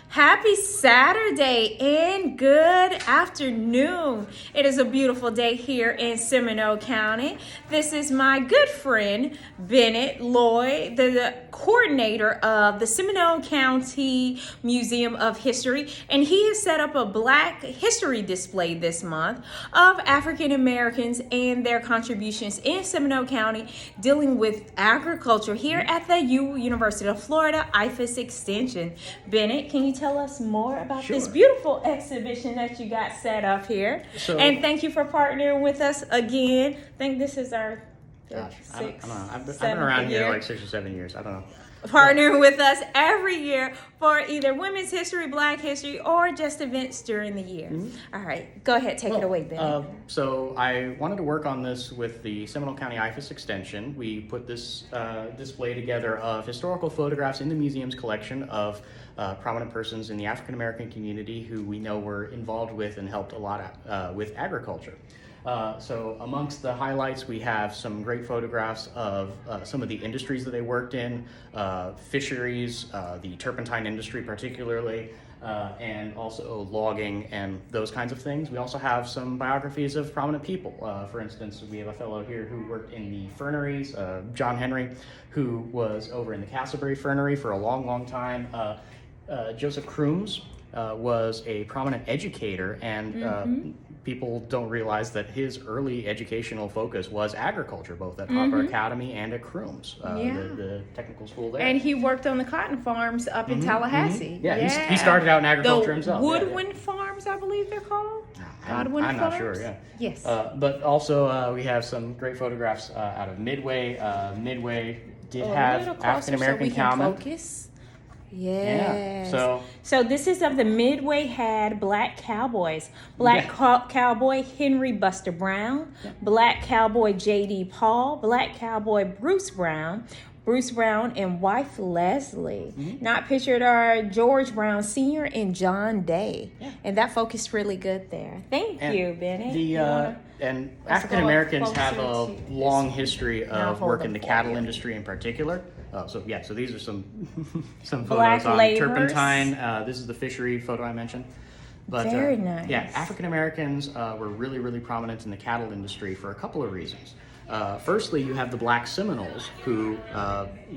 Happy Saturday and good afternoon. It is a beautiful day here in Seminole County. This is my good friend, Bennett Lloyd, the coordinator of the Seminole County Museum of History, and he has set up a Black History display this month of African Americans and their contributions in Seminole County dealing with agriculture here at the University of Florida IFAS Extension. Bennett, can you tell us more about this beautiful exhibition that you got set up here? And thank you for partnering with us again. I think this is our sixth, I've been around here like 6 or 7 years. I don't know. Partnering with us every year for either women's history, Black history, or just events during the year. All right, go ahead, take it away, Ben. So I wanted to work on this with the Seminole County IFAS Extension. We put this display together of historical photographs in the museum's collection of prominent persons in the African American community who we know were involved with and helped a lot with agriculture. So amongst the highlights, we have some great photographs of some of the industries that they worked in, fisheries, the turpentine industry particularly, and also logging and those kinds of things. We also have some biographies of prominent people. For instance, we have a fellow here who worked in the ferneries, John Henry, who was over in the Castleberry Fernery for a long, long time. Joseph Crooms was a prominent educator, and people don't realize that his early educational focus was agriculture, both at Harper Academy and at Crooms, the technical school there. And he worked on the cotton farms up in Tallahassee. He started out in agriculture himself. Woodwind farms, I believe they're called. I'm not sure, Yes. But also we have some great photographs out of Midway. Midway did have African-American cowmen. Focus. Yes. Yeah. So this is of the Midway had Black Cowboys. Black Cowboy Henry Buster Brown, Black Cowboy J.D. Paul, Black Cowboy Bruce Brown and wife Leslie. Not pictured are George Brown Sr. and John Day. And that focused really good there. Thank you, Bennett. And African Americans have a long history of working the cattle industry in particular. So these are some photos Black on laborers. turpentine. This is the fishery photo I mentioned. But, very nice. Yeah, African Americans were really, really prominent in the cattle industry for a couple of reasons. Firstly, you have the Black Seminoles who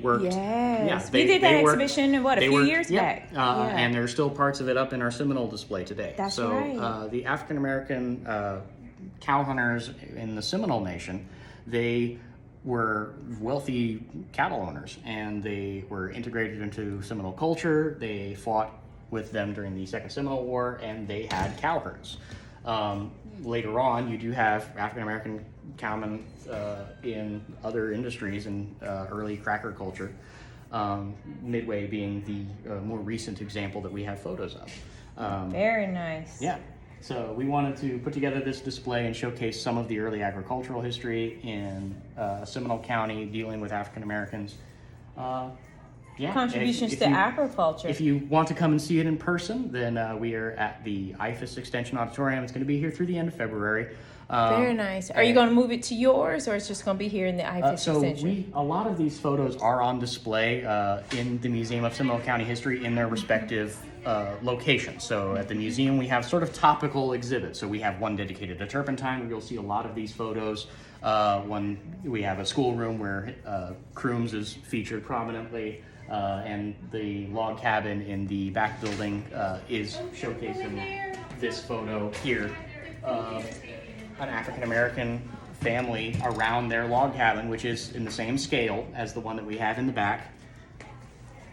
worked. Yes, we did that exhibition a few years back. And there's still parts of it up in our Seminole display today. That's right. So the African American cow hunters in the Seminole Nation, they were wealthy cattle owners, and they were integrated into Seminole culture. They fought with them during the Second Seminole War, and they had cow herds. Later on, you do have African American cowmen in other industries in early cracker culture, Midway being the more recent example that we have photos of. Very nice. Yeah. So we wanted to put together this display and showcase some of the early agricultural history in Seminole County dealing with African Americans. Contributions to agriculture. If you want to come and see it in person, then we are at the IFAS Extension Auditorium. It's going to be here through the end of February. Very nice. Are you going to move it to yours, or it's just going to be here in the IFAS Extension? A lot of these photos are on display in the Museum of Seminole County History in their respective locations. So at the museum, we have sort of topical exhibits. So we have one dedicated to turpentine, where you'll see a lot of these photos. When we have a schoolroom where Crooms is featured prominently, and the log cabin in the back building is showcasing this photo here. An African American family around their log cabin, which is in the same scale as the one that we have in the back.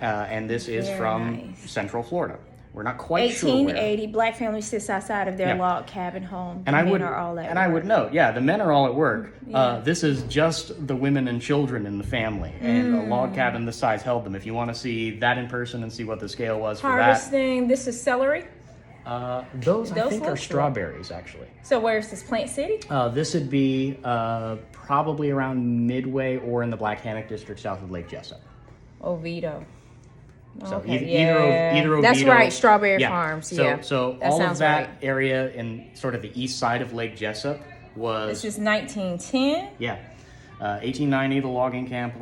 And this is from Central Florida. We're not quite sure where. 1880, Black family sits outside of their log cabin home. And I would note, the men are all at work. This is just the women and children in the family, and a log cabin this size held them. If you want to see that in person and see what the scale was for that. Harvesting, this is celery? Those I think are strawberries, actually. So where's this, Plant City? This would be probably around Midway or in the Black Hammock District south of Lake Jessup. Oviedo. So Okay, either Oviedo. That's right, Strawberry Farms. So all of that right. area in sort of the east side of Lake Jessup was. This is 1910. Yeah. 1890, the logging camp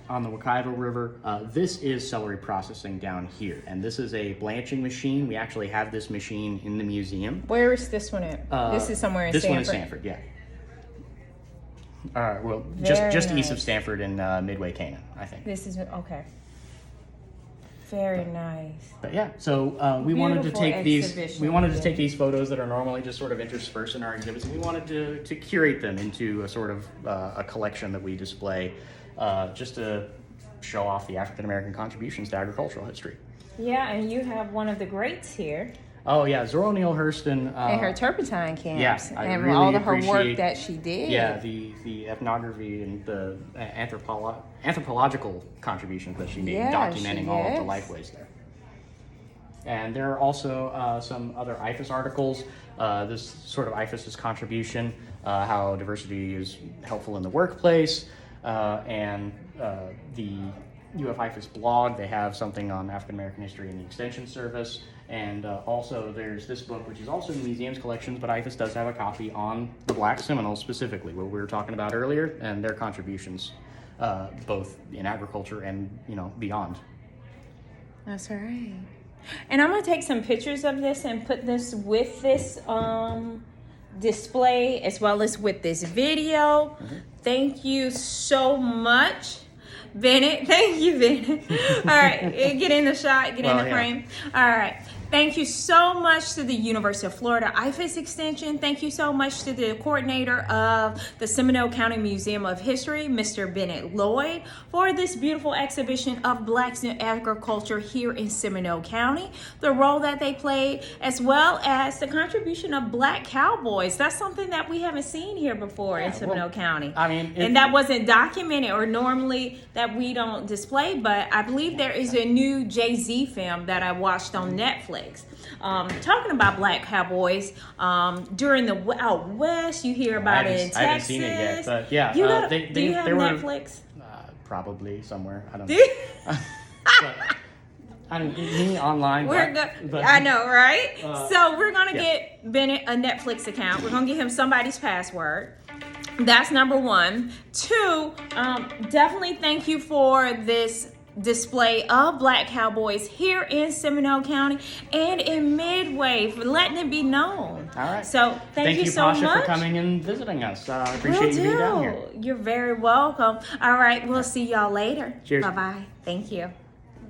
on the Wekiva River. This is celery processing down here, and this is a blanching machine. We actually have this machine in the museum. Where is this one at? This is somewhere in This Stanford. one is Stanford, yeah. Well, Very just nice. east of Stanford in Midway, Canaan, I think. This is okay. Very nice. But yeah, so we wanted to Beautiful take these. exhibition, We wanted to yeah. take these photos that are normally just sort of interspersed in our exhibits, and we wanted to curate them into a sort of a collection that we display, just to show off the African American contributions to agricultural history. Yeah, and you have one of the greats here. Oh yeah, Zora Neale Hurston. And her turpentine camps. Yeah, I and really all of her work appreciate- that she did. Yeah, the ethnography and the anthropological contributions that she made, Yeah, she documenting all of the is. lifeways there. And there are also some other IFAS articles. This sort of IFAS's contribution, how diversity is helpful in the workplace, and the UF IFAS blog. They have something on African American history in the Extension Service. And also there's this book, which is also in the museum's collections, but IFAS does have a copy on the Black Seminoles specifically, what we were talking about earlier, and their contributions, both in agriculture and, beyond. That's all right. And I'm going to take some pictures of this and put this with this display as well as with this video. Mm-hmm. Thank you so much, Bennett. Thank you, Bennett. All right, get in the shot, get in the frame. All right. Thank you so much to the University of Florida IFAS Extension. Thank you so much to the coordinator of the Seminole County Museum of History, Mr. Bennett Lloyd, for this beautiful exhibition of Blacks in agriculture here in Seminole County, the role that they played, as well as the contribution of Black cowboys. That's something that we haven't seen here before in Seminole County. I mean, and that wasn't documented or normally that we don't display, but I believe there is a new Jay-Z film that I watched on Netflix. Talking about Black cowboys, during the out west, you hear about it in Texas. I haven't seen it yet, but yeah, do you have Netflix? Probably somewhere. I don't Do know. you? But, I don't me online. I know, right? So we're gonna get Bennett a Netflix account. We're gonna get him somebody's password. That's number one. Two, definitely thank you for this display of Black cowboys here in Seminole County and in Midway, for letting it be known. All right. So thank you so Pasha, much for coming and visiting us. I appreciate you being down here. You're very welcome. All right, we'll see y'all later. Cheers. Bye-bye. Thank you.